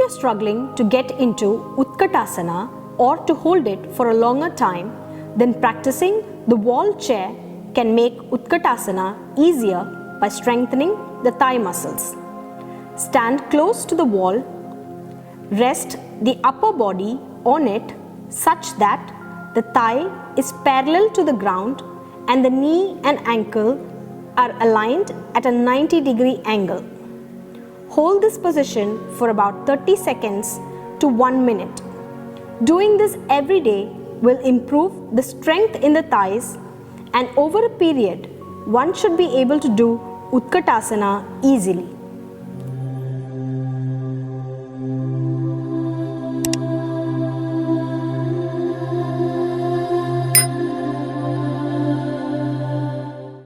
you're struggling to get into Utkatasana or to hold it for a longer time, then practicing the wall chair can make Utkatasana easier by strengthening the thigh muscles. Stand close to the wall. Rest the upper body on it such that the thigh is parallel to the ground and the knee and ankle are aligned at a 90-degree angle. Hold this position for about 30 seconds to 1 minute. Doing this every day will improve the strength in the thighs, and over a period, one should be able to do Utkatasana easily.